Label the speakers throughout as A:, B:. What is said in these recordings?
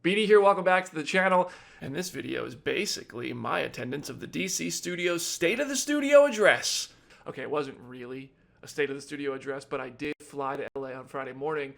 A: BD here, welcome back to the channel, and this video is basically my attendance of the DC Studios State of the Studio address. Okay, it wasn't really a State of the Studio address, but I did fly to LA on Friday morning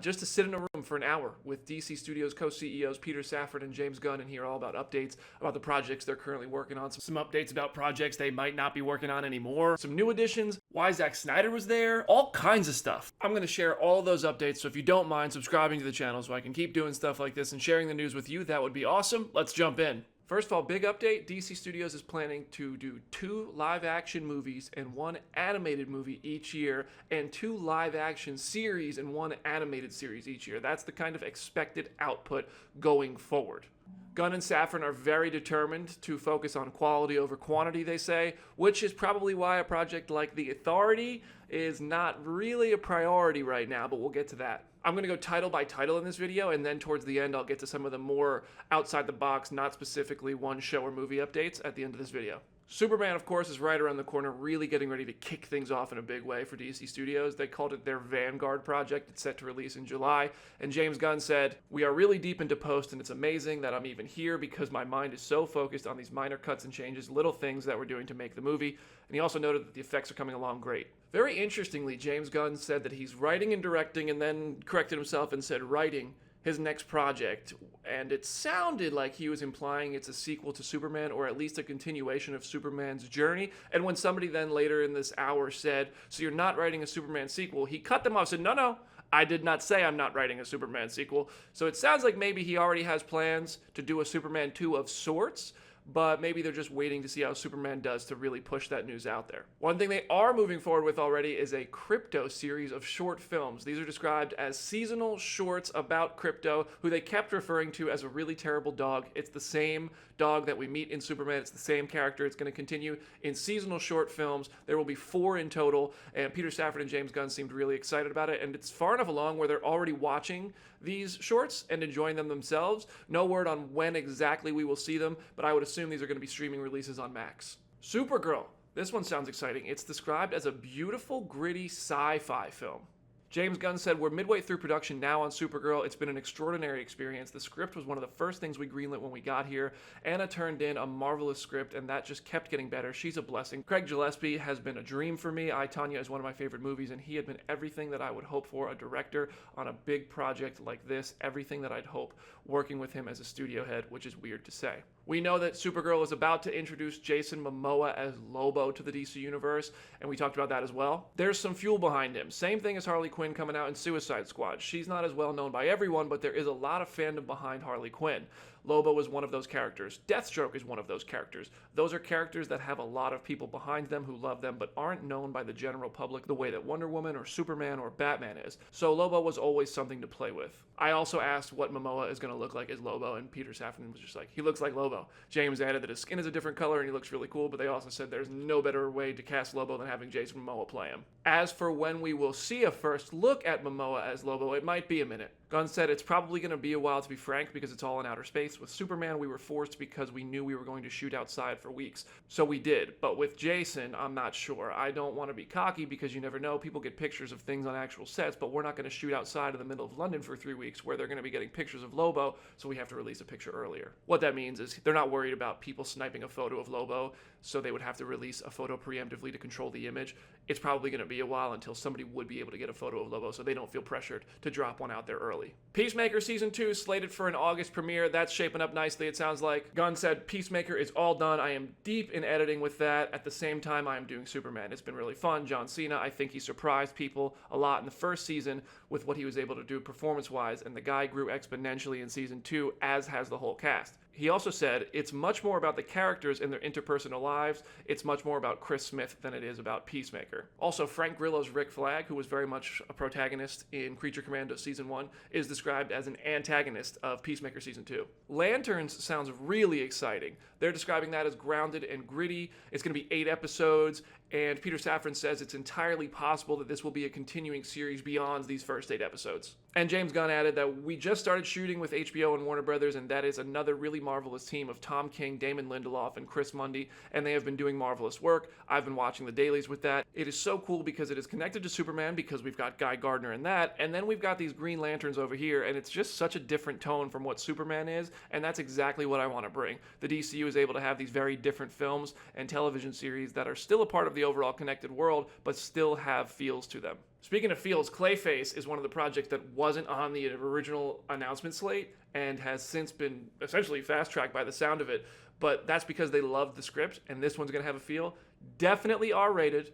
A: just to sit in a room for an hour with DC Studios co-CEOs Peter Safran and James Gunn and hear all about updates about the projects they're currently working on, some updates about projects they might not be working on anymore, some new additions, why Zack Snyder was there, all kinds of stuff. I'm going to share all of those updates, so if you don't mind subscribing to the channel so I can keep doing stuff like this and sharing the news with you, that would be awesome. Let's jump in. First of all, big update, DC Studios is planning to do 2 live-action movies and 1 animated movie each year, and 2 live-action series and 1 animated series each year. That's the kind of expected output going forward. Gunn and Safran are very determined to focus on quality over quantity, they say, which is probably why a project like The Authority is not really a priority right now, but we'll get to that. I'm going to go title by title in this video, and then towards the end I'll get to some of the more outside the box, not specifically one show or movie updates at the end of this video. Superman, of course, is right around the corner, really getting ready to kick things off in a big way for DC Studios. They called it their Vanguard project. It's set to release in July. And James Gunn said, "We are really deep into post, and it's amazing that I'm even here because my mind is so focused on these minor cuts and changes, little things that we're doing to make the movie." And he also noted that the effects are coming along great. Very interestingly, James Gunn said that he's writing and directing, and then corrected himself and said writing his next project, and it sounded like he was implying it's a sequel to Superman, or at least a continuation of Superman's journey. And when somebody then later in this hour said, "So you're not writing a Superman sequel," he cut them off and said, no, I did not say I'm not writing a Superman sequel. So it sounds like maybe he already has plans to do a Superman 2 of sorts, but maybe they're just waiting to see how Superman does to really push that news out there. One thing they are moving forward with already is a Krypto series of short films. These are described as seasonal shorts about Krypto, who they kept referring to as a really terrible dog. It's the same dog that we meet in Superman. It's the same character. It's going to continue in seasonal short films. There will be 4 in total, and Peter Safran and James Gunn seemed really excited about it, and it's far enough along where they're already watching these shorts and enjoying them themselves. No word on when exactly we will see them, but I would assume these are going to be streaming releases on Max. Supergirl. This one sounds exciting. It's described as a beautiful, gritty sci-fi film. James Gunn said, "We're midway through production now on Supergirl. It's been an extraordinary experience. The script was one of the first things we greenlit when we got here. Anna turned in a marvelous script, and that just kept getting better. She's a blessing. Craig Gillespie has been a dream for me. I, Tonya is one of my favorite movies, and he had been everything that I would hope for a director on a big project like this. Everything that I'd hope working with him as a studio head, which is weird to say." We know that Supergirl is about to introduce Jason Momoa as Lobo to the DC Universe, and we talked about that as well. There's some fuel behind him. Same thing as Harley Quinn coming out in Suicide Squad. She's not as well known by everyone, but there is a lot of fandom behind Harley Quinn. Lobo is one of those characters. Deathstroke is one of those characters. Those are characters that have a lot of people behind them who love them, but aren't known by the general public the way that Wonder Woman or Superman or Batman is. So Lobo was always something to play with. I also asked what Momoa is going to look like as Lobo, and Peter Safran was just like, he looks like Lobo. James added that his skin is a different color and he looks really cool, but they also said there's no better way to cast Lobo than having Jason Momoa play him. As for when we will see a first look at Momoa as Lobo, it might be a minute. Gunn said it's probably going to be a while, to be frank, because it's all in outer space. With Superman, we were forced because we knew we were going to shoot outside for weeks. So we did. But with Jason, I'm not sure. I don't want to be cocky because you never know. People get pictures of things on actual sets, but we're not going to shoot outside in the middle of London for 3 weeks where they're going to be getting pictures of Lobo, so we have to release a picture earlier. What that means is they're not worried about people sniping a photo of Lobo, so they would have to release a photo preemptively to control the image. It's probably going to be a while until somebody would be able to get a photo of Lobo, so they don't feel pressured to drop one out there early. Peacemaker Season 2 slated for an August premiere. That's shaping up nicely, it sounds like. Gunn said, "Peacemaker is all done. I am deep in editing with that. At the same time, I am doing Superman. It's been really fun. John Cena, I think he surprised people a lot in the first season with what he was able to do performance-wise, and the guy grew exponentially in Season 2, as has the whole cast." He also said, "It's much more about the characters and their interpersonal lives. It's much more about Chris Smith than it is about Peacemaker." Also, Frank Grillo's Rick Flag, who was very much a protagonist in Creature Commando Season 1, is described as an antagonist of Peacemaker Season 2. Lanterns sounds really exciting. They're describing that as grounded and gritty. It's going to be 8 episodes, And Peter Safran says it's entirely possible that this will be a continuing series beyond these first 8 episodes. And James Gunn added that we just started shooting with HBO and Warner Brothers, and that is another really marvelous team of Tom King, Damon Lindelof, and Chris Mundy, and they have been doing marvelous work. I've been watching the dailies with that. It is so cool because it is connected to Superman because we've got Guy Gardner in that, and then we've got these Green Lanterns over here, and it's just such a different tone from what Superman is, and that's exactly what I want to bring. The DCU is able to have these very different films and television series that are still a part of the overall connected world, but still have feels to them. Speaking of feels, Clayface is one of the projects that wasn't on the original announcement slate and has since been essentially fast-tracked by the sound of it, but that's because they loved the script, and this one's going to have a feel. Definitely R-rated,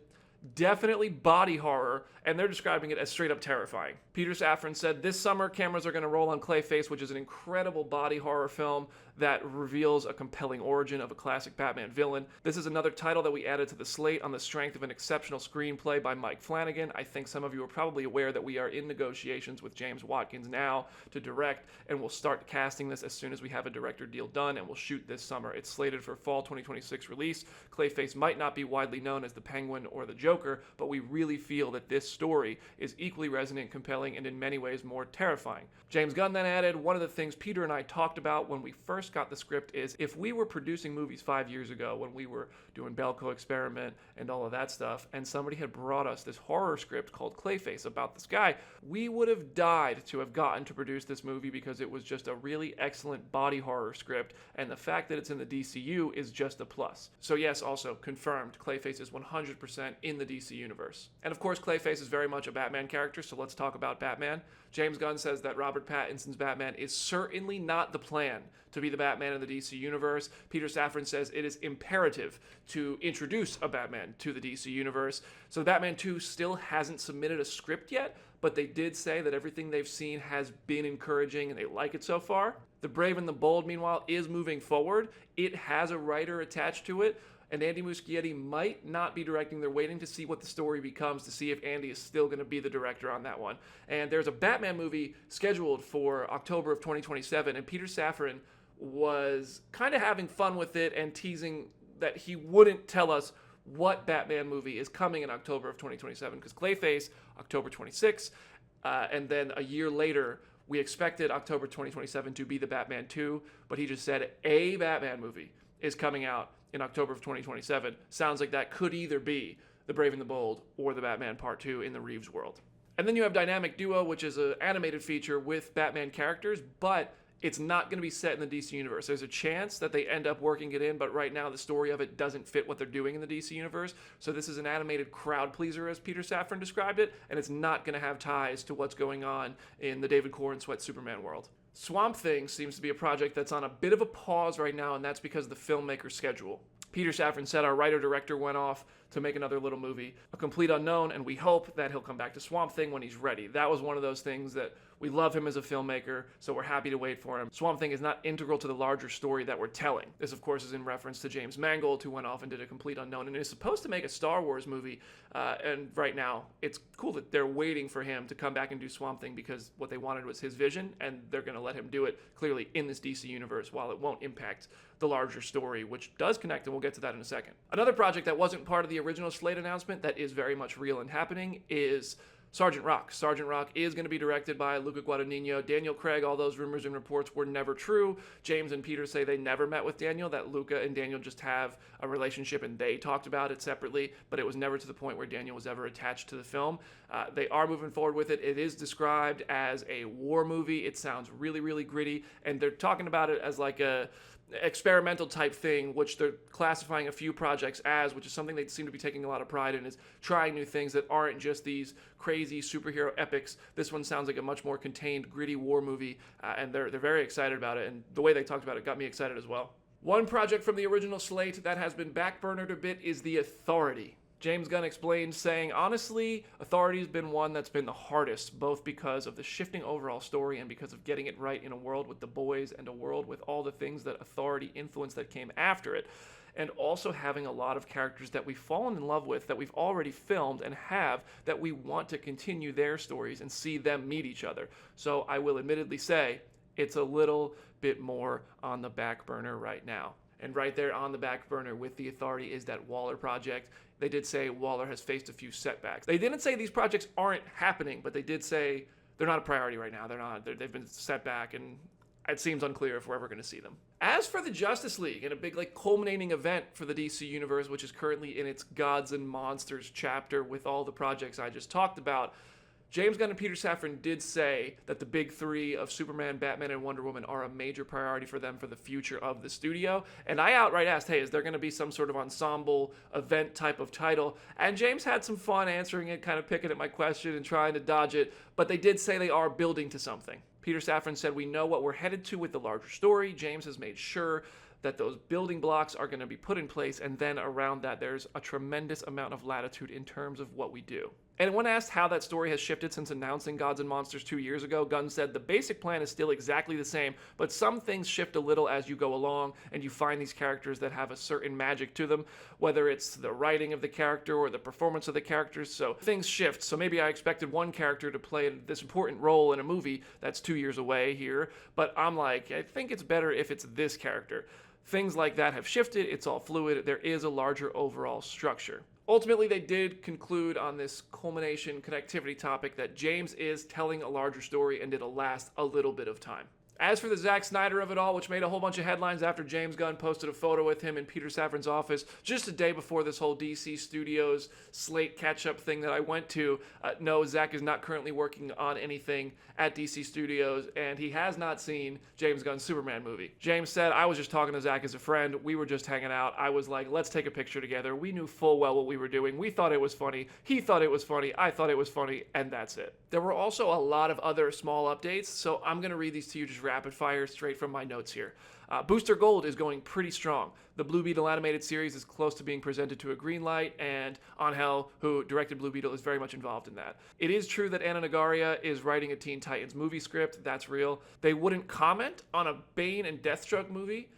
A: definitely body horror, and they're describing it as straight up terrifying. Peter Safran said this summer cameras are going to roll on Clayface, which is an incredible body horror film that reveals a compelling origin of a classic Batman villain. This is another title that we added to the slate on the strength of an exceptional screenplay by Mike Flanagan. I think some of you are probably aware that we are in negotiations with James Watkins now to direct, and we'll start casting this as soon as we have a director deal done, and we'll shoot this summer. It's slated for fall 2026 release. Clayface might not be widely known as the Penguin or the Joker, but we really feel that this story is equally resonant, compelling, and in many ways more terrifying. James Gunn then added, one of the things Peter and I talked about when we first got the script is if we were producing movies 5 years ago when we were doing Belko Experiment and all of that stuff, and somebody had brought us this horror script called Clayface about this guy, we would have died to have gotten to produce this movie because it was just a really excellent body horror script, and the fact that it's in the DCU is just a plus. So yes, also confirmed, Clayface is 100% in the DC universe. And of course, Clayface is very much a Batman character, so let's talk about Batman. James Gunn says that Robert Pattinson's Batman is certainly not the plan to be the Batman of the DC universe. Peter Safran says it is imperative to introduce a Batman to the DC universe. So Batman 2 still hasn't submitted a script yet, but they did say that everything they've seen has been encouraging and they like it so far. The Brave and the Bold, meanwhile, is moving forward. It has a writer attached to it, and Andy Muschietti might not be directing. They're waiting to see what the story becomes to see if Andy is still going to be the director on that one. And there's a Batman movie scheduled for October of 2027, and Peter Safran was kind of having fun with it and teasing that he wouldn't tell us what Batman movie is coming in October of 2027, because Clayface, October 26, and then a year later, we expected October 2027 to be the Batman 2, but he just said a Batman movie is coming out in October of 2027. Sounds like that could either be The Brave and the Bold or the Batman Part 2 in the Reeves world. And then you have Dynamic Duo, which is an animated feature with Batman characters, but it's not going to be set in the DC universe. There's a chance that they end up working it in, but right now the story of it doesn't fit what they're doing in the DC universe. So this is an animated crowd pleaser, as Peter Safran described it, and it's not going to have ties to what's going on in the David Corn Sweat Superman world. Swamp Thing seems to be a project that's on a bit of a pause right now, and that's because of the filmmaker's schedule. Peter Safran said our writer-director went off to make another little movie, a complete unknown, and we hope that he'll come back to Swamp Thing when he's ready. That was one of those things that we love him as a filmmaker, so we're happy to wait for him. Swamp Thing is not integral to the larger story that we're telling. This, of course, is in reference to James Mangold, who went off and did a complete unknown, and is supposed to make a Star Wars movie, and right now, it's cool that they're waiting for him to come back and do Swamp Thing because what they wanted was his vision, and they're going to let him do it clearly in this DC universe while it won't impact the larger story, which does connect, and we'll get to that in a second. Another project that wasn't part of the original slate announcement that is very much real and happening is Sergeant Rock. Sergeant Rock is going to be directed by Luca Guadagnino. Daniel Craig, all those rumors and reports were never true. James and Peter say they never met with Daniel, that Luca and Daniel just have a relationship and they talked about it separately, but it was never to the point where Daniel was ever attached to the film. They are moving forward with it. It is described as a war movie. It sounds really, really gritty, and they're talking about it as like a experimental type thing, which they're classifying a few projects as, which is something they seem to be taking a lot of pride in, is trying new things that aren't just these crazy superhero epics. This one sounds like a much more contained, gritty war movie, and they're very excited about it, and the way they talked about it got me excited as well. One project from the original slate that has been backburnered a bit is The Authority. James Gunn explained, saying, honestly, Authority's been one that's been the hardest, both because of the shifting overall story and because of getting it right in a world with the boys and a world with all the things that Authority influenced that came after it, and also having a lot of characters that we've fallen in love with, that we've already filmed and have, that we want to continue their stories and see them meet each other. So I will admittedly say, it's a little bit more on the back burner right now. And right there on the back burner with The Authority is that Waller project. they did say Waller has faced a few setbacks. They didn't say these projects aren't happening, but they did say they're not a priority right now. They've been set back, and it seems unclear if we're ever going to see them. As for the Justice League, and a big culminating event for the DC Universe, which is currently in its Gods and Monsters chapter with all the projects I just talked about, James Gunn and Peter Safran did say that the big three of Superman, Batman, and Wonder Woman are a major priority for them for the future of the studio. And I outright asked, hey, is there going to be some sort of ensemble event type of title? And James had some fun answering it, kind of picking at my question and trying to dodge it. But they did say they are building to something. Peter Safran said, we know what we're headed to with the larger story. James has made sure that those building blocks are going to be put in place, and then around that, there's a tremendous amount of latitude in terms of what we do. And when asked how that story has shifted since announcing Gods and Monsters 2 years ago, Gunn said the basic plan is still exactly the same, but some things shift a little as you go along, and you find these characters that have a certain magic to them, whether it's the writing of the character or the performance of the characters, so things shift. So maybe I expected one character to play this important role in a movie that's 2 years away here, but I'm like, I think it's better if it's this character. Things like that have shifted, it's all fluid, there is a larger overall structure. Ultimately, they did conclude on this culmination connectivity topic that James is telling a larger story and it'll last a little bit of time. As for the Zack Snyder of it all, which made a whole bunch of headlines after James Gunn posted a photo with him in Peter Safran's office just a day before this whole DC Studios slate catch-up thing that I went to, no, Zack is not currently working on anything at DC Studios, and he has not seen James Gunn's Superman movie. James said, I was just talking to Zack as a friend. We were just hanging out. I was like, let's take a picture together. We knew full well what we were doing. We thought it was funny. He thought it was funny. I thought it was funny, and that's it. There were also a lot of other small updates, so I'm going to read these to you just rapid fire straight from my notes here. Booster Gold is going pretty strong. The Blue Beetle animated series is close to being presented to a green light, and Angel, who directed Blue Beetle, is very much involved in that. It is true that Anna Nagaria is writing a Teen Titans movie script. That's real. They wouldn't comment on a Bane and Deathstroke movie,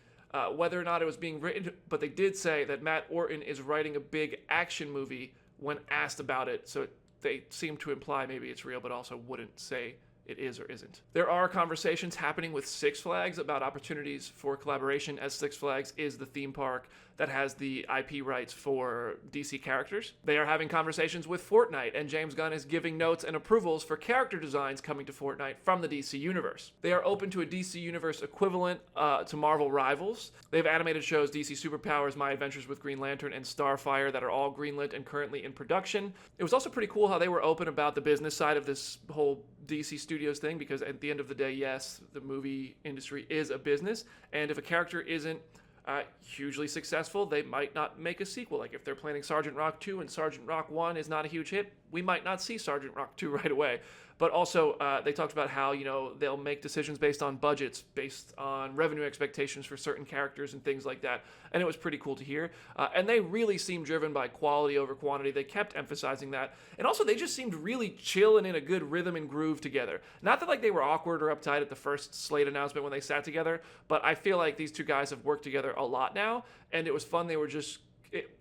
A: whether or not it was being written, but they did say that Matt Orton is writing a big action movie when asked about it, so they seem to imply maybe it's real, but also wouldn't say it is or isn't. There are conversations happening with Six Flags about opportunities for collaboration, as Six Flags is the theme park that has the IP rights for DC characters. They are having conversations with Fortnite, and James Gunn is giving notes and approvals for character designs coming to Fortnite from the DC Universe. They are open to a DC Universe equivalent to Marvel Rivals. They have animated shows DC Superpowers, My Adventures with Green Lantern, and Starfire that are all greenlit and currently in production. It was also pretty cool how they were open about the business side of this whole DC Studios thing, because at the end of the day, yes, the movie industry is a business, and if a character isn't hugely successful, they might not make a sequel. Like if they're planning Sergeant Rock 2 and Sergeant Rock 1 is not a huge hit, we might not see Sergeant Rock 2 right away. But also, they talked about how, they'll make decisions based on budgets, based on revenue expectations for certain characters and things like that. And it was pretty cool to hear. And they really seemed driven by quality over quantity. They kept emphasizing that. And also, they just seemed really chill and in a good rhythm and groove together. Not that they were awkward or uptight at the first slate announcement when they sat together, but I feel like these two guys have worked together a lot now. And it was fun. They were just...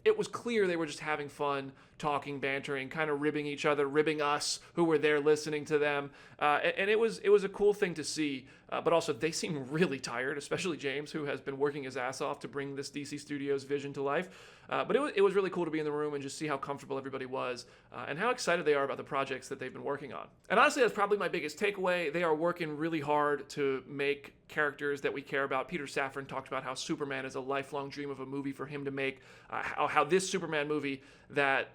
A: It was clear they were just having fun, talking, bantering, kind of ribbing each other, ribbing us who were there listening to them. And it was a cool thing to see. But also, they seem really tired, especially James, who has been working his ass off to bring this DC Studios vision to life. But it was really cool to be in the room and just see how comfortable everybody was and how excited they are about the projects that they've been working on. And honestly, that's probably my biggest takeaway. They are working really hard to make characters that we care about. Peter Safran talked about how Superman is a lifelong dream of a movie for him to make, how this Superman movie that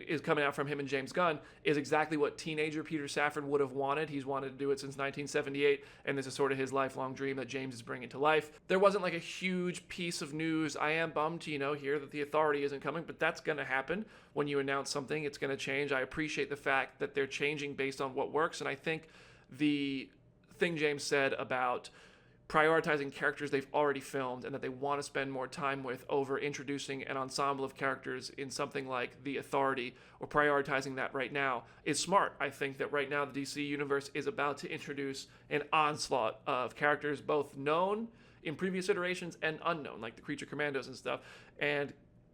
A: is coming out from him and James Gunn is exactly what teenager Peter Safran would have wanted. He's wanted to do it since 1978, and this is sort of his lifelong dream that James is bringing to life. There wasn't like a huge piece of news. I am bummed to, hear that the Authority isn't coming, but that's going to happen. When you announce something, it's going to change. I appreciate the fact that they're changing based on what works, and I think the thing James said about prioritizing characters they've already filmed and that they want to spend more time with over introducing an ensemble of characters in something like The Authority or prioritizing that right now is smart. I think that right now the DC Universe is about to introduce an onslaught of characters, both known in previous iterations and unknown, like the Creature Commandos and stuff, and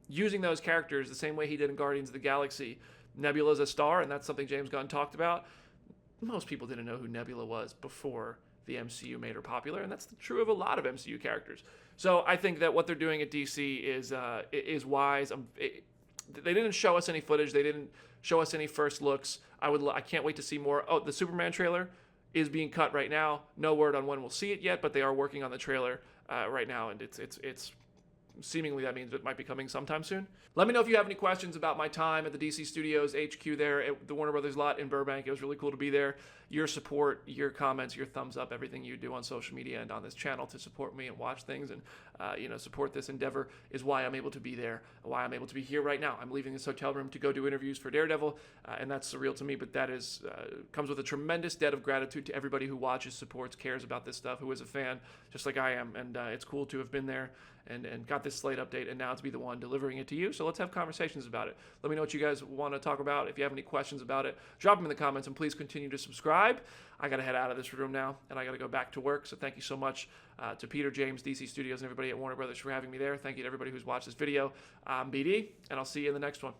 A: using those characters the same way he did in Guardians of the Galaxy. Nebula's a star, and that's something James Gunn talked about. Most people didn't know who Nebula was before the MCU made her popular, and that's true of a lot of MCU characters. So I think that what they're doing at DC is wise. they didn't show us any footage. They didn't show us any first looks. I can't wait to see more. Oh, the Superman trailer is being cut right now. No word on when we'll see it yet, but they are working on the trailer right now, and it's seemingly that means it might be coming sometime soon. Let me know if you have any questions about my time at the DC Studios HQ there at the Warner Brothers lot in Burbank. It was really cool to be there. Your support, your comments, your thumbs up, everything you do on social media and on this channel to support me and watch things and support this endeavor is why I'm able to be there, why I'm able to be here right now. I'm leaving this hotel room to go do interviews for Daredevil, and that's surreal to me, but that is comes with a tremendous debt of gratitude to everybody who watches, supports, cares about this stuff, who is a fan, just like I am, and it's cool to have been there and got this Slate update, and now to be the one delivering it to you. So let's have conversations about it. Let me know what you guys want to talk about. If you have any questions about it, drop them in the comments, and please continue to subscribe. I got to head out of this room now, and I got to go back to work. So thank you so much to Peter, James, DC Studios, and everybody at Warner Brothers for having me there. Thank you to everybody who's watched this video. I'm BD, and I'll see you in the next one.